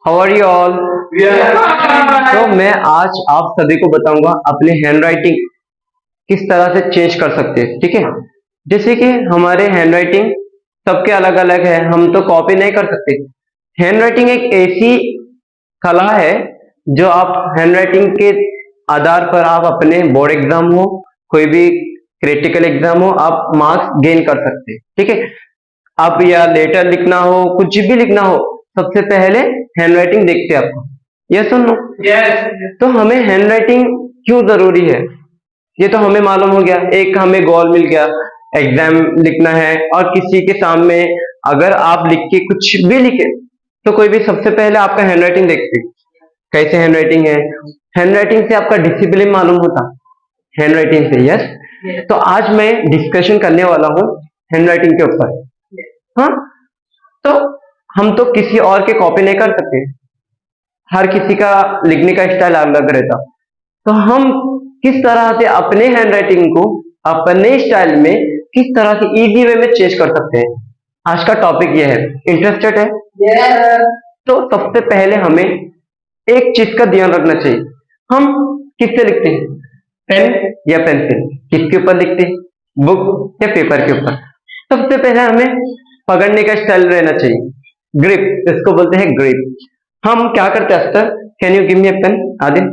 How are you all. तो मैं आज आप सभी को बताऊंगा अपनी हैंडराइटिंग किस तरह से चेंज कर सकते हैं। ठीक है, जैसे कि हमारे हैंडराइटिंग सबके अलग अलग है, हम तो कॉपी नहीं कर सकते। हैंडराइटिंग एक ऐसी कला है जो आप हैंडराइटिंग के आधार पर आप अपने बोर्ड एग्जाम हो, कोई भी क्रिटिकल एग्जाम हो, आप मार्क्स गेन कर सकते हैं। ठीक है, आप या लेटर लिखना हो, कुछ भी लिखना हो, सबसे पहले हैंडराइटिंग देखते हैं आपको। यस और नो? यस। तो हमें हैंडराइटिंग क्यों जरूरी है ये तो हमें मालूम हो गया। एक हमें गोल मिल गया, एग्जाम लिखना है और किसी के सामने अगर आप लिख के कुछ भी लिखे तो कोई भी सबसे पहले आपका हैंडराइटिंग देखते हैं, कैसे हैंडराइटिंग है। हैंडराइटिंग से आपका डिसिप्लिन मालूम होता, हैंडराइटिंग से। यस। तो आज मैं डिस्कशन करने वाला हूँ हैंडराइटिंग के ऊपर। हाँ, तो हम तो किसी और के कॉपी नहीं कर सकते, हर किसी का लिखने का स्टाइल अलग रहता। तो हम किस तरह से अपने हैंडराइटिंग को अपने स्टाइल में किस तरह से इजी वे में चेंज कर सकते हैं, आज का टॉपिक ये है। इंटरेस्टेड है? तो सबसे पहले हमें एक चीज का ध्यान रखना चाहिए, हम किससे लिखते हैं, पेन या पेंसिल, किसके ऊपर लिखते हैं, बुक या पेपर के ऊपर। सबसे पहले हमें पकड़ने का स्टाइल रहना चाहिए, ग्रिप, इसको बोलते हैं ग्रिप। हम क्या करते हैं अस्तर, can you give me a pen Adil?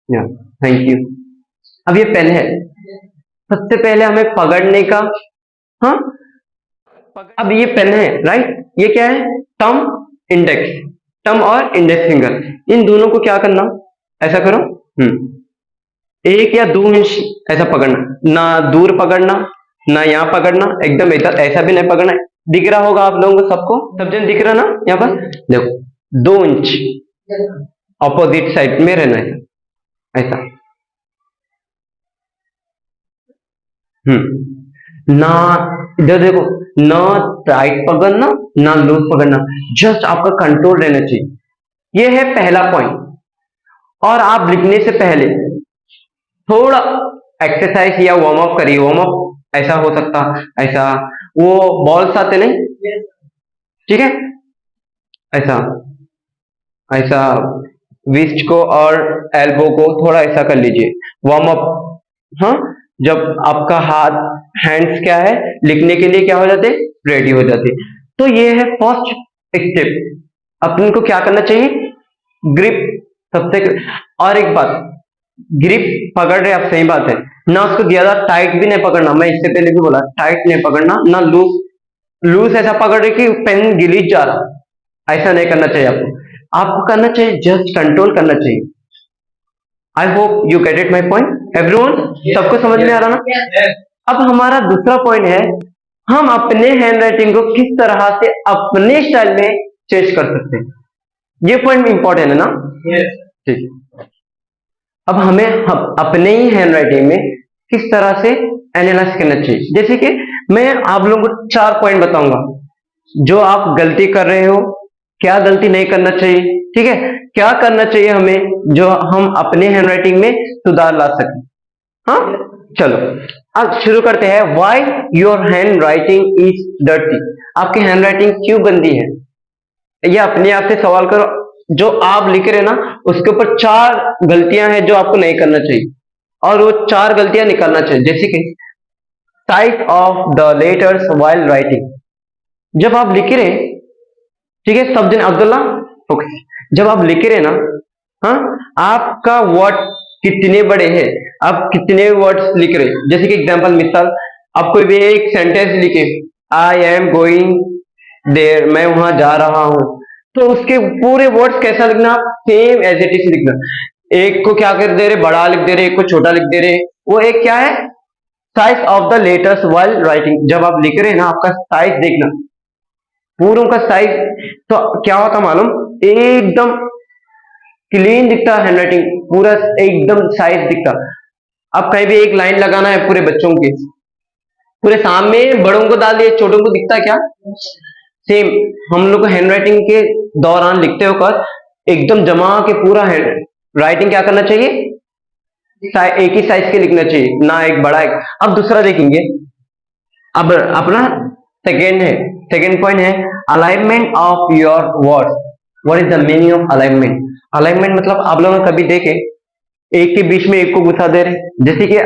Yeah, thank you. अब ये पेन है, सबसे पहले हमें पकड़ने का, हाँ, अब ये पेन है, राइट, ये क्या है, थंब, इंडेक्स, थंब और इंडेक्स फिंगर, इन दोनों को क्या करना, ऐसा करो, 1 या 2 इंच ऐसा पकड़ना, ना दूर पकड़ना ना यहाँ पकड़ना, एकदम ऐसा भी नहीं पकड़ना। दिख रहा होगा आप लोगों को, सबको, सब जन दिख रहा ना, यहाँ पर देखो 2 इंच ऑपोजिट साइड में रहना है, ऐसा। ना इधर देखो, ना टाइट पकड़ना ना लूज पकड़ना, जस्ट आपका कंट्रोल रहना चाहिए। ये है पहला पॉइंट। और आप लिखने से पहले थोड़ा एक्सरसाइज या वार्म अप करिए। वार्म अप ऐसा हो सकता, ऐसा वो बॉल्स आते नहीं, ठीक है, ऐसा ऐसा विस्ट को और एल्बो को थोड़ा ऐसा कर लीजिए, वार्म अप। हाँ, जब आपका हाथ, हैंड्स क्या है, लिखने के लिए क्या हो जाते, रेडी हो जाते। तो ये है फर्स्ट स्टेप। अपन को क्या करना चाहिए, ग्रिप सबसे। और एक बात, ग्रिप पकड़ रहे आप, सही बात है ना, उसको ज्यादा टाइट भी नहीं पकड़ना, मैं इससे पहले भी बोला, टाइट नहीं पकड़ना ना लूज, लूज ऐसा पकड़ रहे कि पेन गिलीज जा रहा, ऐसा नहीं करना चाहिए आपको। आपको करना चाहिए, जस्ट कंट्रोल करना चाहिए। आई hope you get it my point everyone, सबको समझ में आ रहा ना? अब हमारा दूसरा पॉइंट है, हम अपने हैंडराइटिंग को किस तरह से अपने स्टाइल में चेंज कर सकते हैं। ये पॉइंट इंपॉर्टेंट है ना? ठीक है। अब हमें अपने ही हैंडराइटिंग में किस तरह से एनालाइज करना चाहिए। जैसे कि मैं आप लोगों को 4 पॉइंट बताऊंगा, जो आप गलती कर रहे हो, क्या गलती नहीं करना चाहिए, ठीक है, क्या करना चाहिए हमें जो हम अपने हैंडराइटिंग में सुधार ला सकें। हाँ, चलो अब शुरू करते हैं। Why your hand writing is dirty, आपकी हैंड राइटिंग क्यों गंदी है, ये अपने आप से सवाल करो। जो आप लिख रहे ना, उसके ऊपर 4 गलतियां हैं जो आपको नहीं करना चाहिए, और वो 4 गलतियां निकालना चाहिए। जैसे कि size of the letters while writing, जब आप लिख रहे, ठीक है, सब दिन अब्दुल्ला, जब आप लिख रहे ना, हाँ, आपका वर्ड कितने बड़े हैं, आप कितने वर्ड्स लिख रहे, जैसे कि एग्जांपल, मिसाल, आप कोई भी एक सेंटेंस लिखे, आई एम गोइंग देयर, मैं वहां जा रहा हूं, तो उसके पूरे वर्ड्स कैसा लिखना, सेम एज इट इज लिखना। एक को क्या कर दे रहे, बड़ा लिख दे रहे, एक को छोटा लिख दे रहे, वो एक क्या है, size of the letters while writing. जब आप लिख रहे हैं ना, आपका साइज देखना, पूरों का साइज, तो क्या होता मालूम, एकदम क्लीन दिखता हैंडराइटिंग, पूरा एकदम साइज दिखता। अब कहीं भी एक लाइन लगाना है पूरे बच्चों की, पूरे सामने बड़ों को डाल दिए, छोटों को दिखता क्या, सेम। हम लोग को हैंडराइटिंग के दौरान लिखते होकर एकदम जमा के पूरा हैंड राइटिंग क्या करना चाहिए, एक ही साइज के लिखना चाहिए, ना एक बड़ा एक। अब दूसरा देखेंगे, अब अपना सेकेंड है, सेकेंड पॉइंट है alignment of your words. What is the meaning of alignment? Alignment मतलब आप लोगों ने कभी देखे एक के बीच में एक को घुसा दे रहे, जैसे कि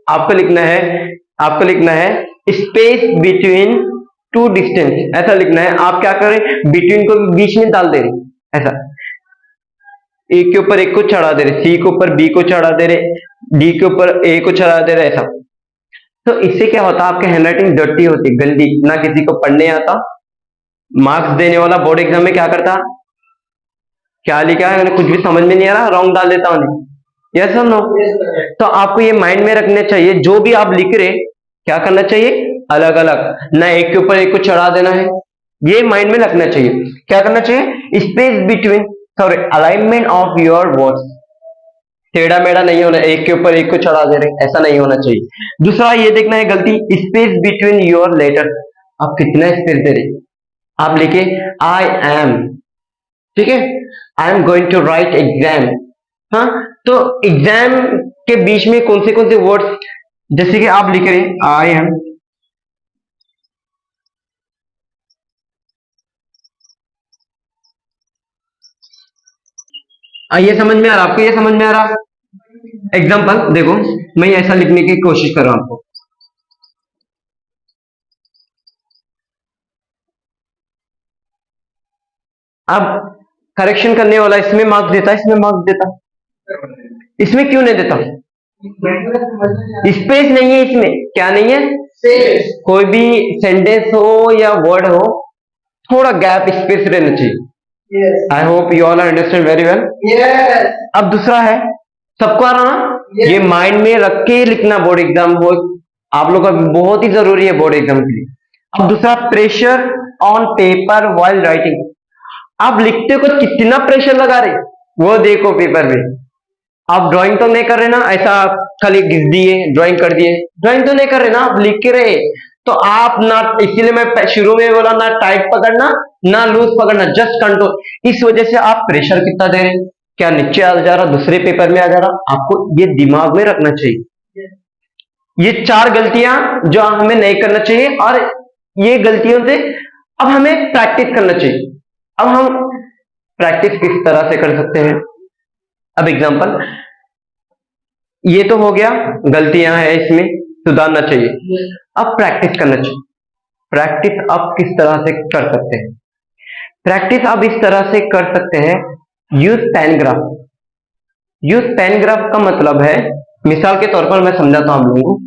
आपको लिखना है, आपको लिखना है स्पेस बिटवीन टू डिस्टेंस, ऐसा लिखना है। आप क्या करें, बिटवीन को बीच में डाल दे रहे, ऐसा एक के ऊपर एक को चढ़ा दे रहे, सी के ऊपर बी को चढ़ा दे रहे, डी के ऊपर ए को चढ़ा दे रहे, ऐसा। तो इससे क्या होता है, आपकी हैंडराइटिंग डर्टी होती, गंदी, ना किसी को पढ़ने आता। मार्क्स देने वाला बोर्ड एग्जाम में क्या करता, क्या लिखा है कुछ भी समझ में नहीं आ रहा, रॉन्ग डाल देता हूं। यस और नो? तो आपको ये माइंड में रखना चाहिए, जो भी आप लिख रहे क्या करना चाहिए, अलग अलग, ना एक के ऊपर एक को चढ़ा देना है, ये माइंड में रखना चाहिए। क्या करना चाहिए, space between, sorry, alignment of your words, टेढ़ा मेढ़ा नहीं होना, एक के ऊपर एक को चढ़ा दे रहे, ऐसा नहीं होना चाहिए। दूसरा ये देखना है गलती, स्पेस बिटवीन योर लेटर, आप कितना स्पेस दे रहे, आप लिखे आई एम, ठीक है, I am going to write exam. हाँ, तो एग्जाम के बीच में कौन से वर्ड्स, जैसे कि आप लिख रहे आई एम, ये समझ में आ रहा आपको, ये समझ में आ रहा। एग्जाम्पल देखो, मैं ऐसा लिखने की कोशिश कर रहा हूं आपको, अब करेक्शन करने वाला इसमें मार्क्स देता, इसमें मार्क्स देता, इसमें क्यों नहीं देता, स्पेस नहीं है इसमें, क्या नहीं है, स्पेस। कोई भी सेंटेंस हो या वर्ड हो, थोड़ा गैप स्पेस रहना चाहिए। आई hope you all understand very well. अब दूसरा है, सबको आ रहा ना, ये माइंड में रख के लिखना बोर्ड एग्जाम हो, आप लोग का बहुत ही जरूरी है बोर्ड एग्जाम के लिए। अब दूसरा, pressure on paper while writing, आप लिखते हो कितना प्रेशर लगा रहे, वो देखो पेपर में। आप ड्राइंग तो नहीं कर रहे ना, ऐसा खाली घिस दिए ड्राइंग कर दिए, ड्राइंग तो नहीं कर रहे ना, आप लिख के रहे। तो आप ना, इसीलिए मैं शुरू में बोला ना टाइट पकड़ना ना लूज पकड़ना, जस्ट कंट्रोल। इस वजह से आप प्रेशर कितना दे रहे, क्या नीचे आ जा रहा, दूसरे पेपर में आ जा रहा, आपको ये दिमाग में रखना चाहिए। ये चार गलतियां जो हमें नहीं करना चाहिए, और ये गलतियों से अब हमें प्रैक्टिस करना चाहिए। अब हम प्रैक्टिस किस तरह से कर सकते हैं, अब एग्जांपल, ये तो हो गया, गलतियां हैं इसमें सुधारना चाहिए, अब प्रैक्टिस करना चाहिए। प्रैक्टिस अब किस तरह से कर सकते हैं, प्रैक्टिस अब इस तरह से कर सकते हैं, use pen graph. Use pen graph का मतलब है, मिसाल के तौर पर मैं समझाता हूं आप लोगों को।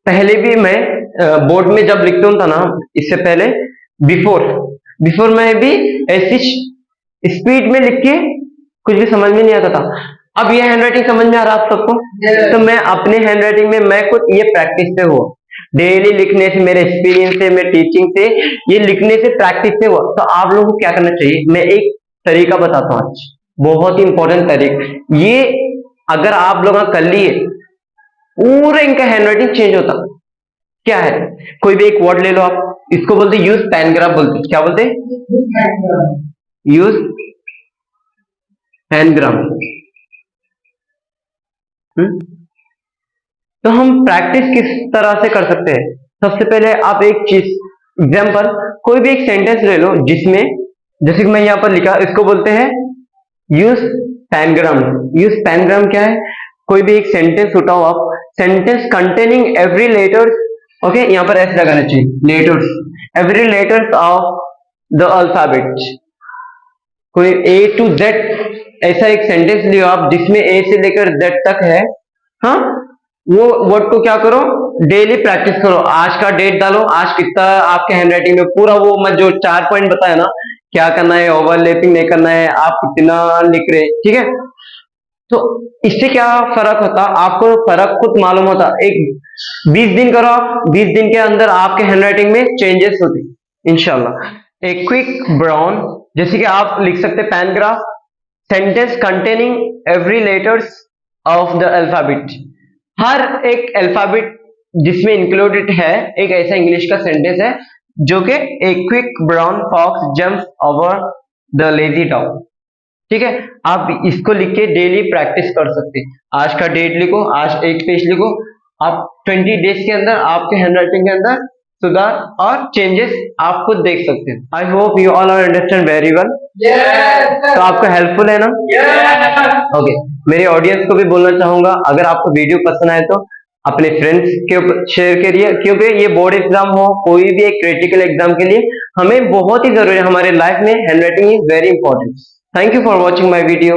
पहले भी मैं बोर्ड में जब लिखता हूं था ना, इससे पहले बिफोर मैं भी ऐसी स्पीड में लिख के कुछ भी समझ में नहीं आता था। अब ये हैंडराइटिंग समझ में आ रहा आप सबको? तो मैं अपने हैंडराइटिंग में मैं खुद ये प्रैक्टिस से हुआ, डेली लिखने से, मेरे एक्सपीरियंस से, मेरे टीचिंग से, ये लिखने से, प्रैक्टिस से हुआ। तो आप लोगों को क्या करना चाहिए, मैं एक तरीका बताता हूं आज, बहुत ही इंपॉर्टेंट तरीका। ये अगर आप लोग कर लिए, पूरे इनका हैंडराइटिंग चेंज होता। क्या है, कोई भी एक वर्ड ले लो आप, इसको बोलते यूज पेन ग्राफ बोलते, क्या बोलते, यूज पेन ग्राफ। तो हम प्रैक्टिस किस तरह से कर सकते हैं, सबसे पहले आप एक चीज, एग्जांपल, कोई भी एक सेंटेंस ले लो जिसमें, जैसे कि मैं यहां पर लिखा, इसको बोलते हैं यूज पैनग्राम। यूज पैनग्राम क्या है, कोई भी एक सेंटेंस उठाओ आप, sentence containing every letters, okay, यहां पर ऐसे लगाना चाहिए, letters, every letters of the alphabet, कोई ए टू जेड, ऐसा एक सेंटेंस लियो आप जिसमें ए से लेकर जेड तक है। हाँ, वो वर्ड को क्या करो, डेली प्रैक्टिस करो, आज का डेट डालो, आज कितना आपके हैंडराइटिंग में, पूरा वो मैं जो 4 पॉइंट बताया ना, क्या करना है, ओवरलैपिंग नहीं करना है, आप कितना लिख रहे, ठीक है। तो इससे क्या फर्क होता, आपको फर्क खुद मालूम होता। एक 20 दिन करो आप, 20 दिन के अंदर आपके हैंडराइटिंग में चेंजेस होते इंशाल्लाह। एक क्विक ब्राउन, जैसे कि आप लिख सकते pangram, sentence containing every letters of the alphabet, हर एक अल्फाबेट जिसमें इंक्लूडेड है, एक ऐसा इंग्लिश का सेंटेंस है जो कि a quick brown fox jumps over the lazy dog. ठीक है, आप इसको लिख के डेली प्रैक्टिस कर सकते हैं। आज का डेट लिखो, आज एक पेज लिखो, आप 20 डेज के अंदर आपके हैंडराइटिंग के अंदर सुधार और चेंजेस आप खुद देख सकते हैं। I hope you all are understand very well. तो आपको हेल्पफुल है ना? ओके, मेरे ऑडियंस को भी बोलना चाहूंगा, अगर आपको वीडियो पसंद आए तो अपने फ्रेंड्स के ऊपर शेयर करिए, क्योंकि ये बोर्ड एग्जाम हो, कोई भी एक क्रिटिकल एग्जाम के लिए हमें बहुत ही जरूरी है, हमारे लाइफ में handwriting is very important. Thank you for watching my video.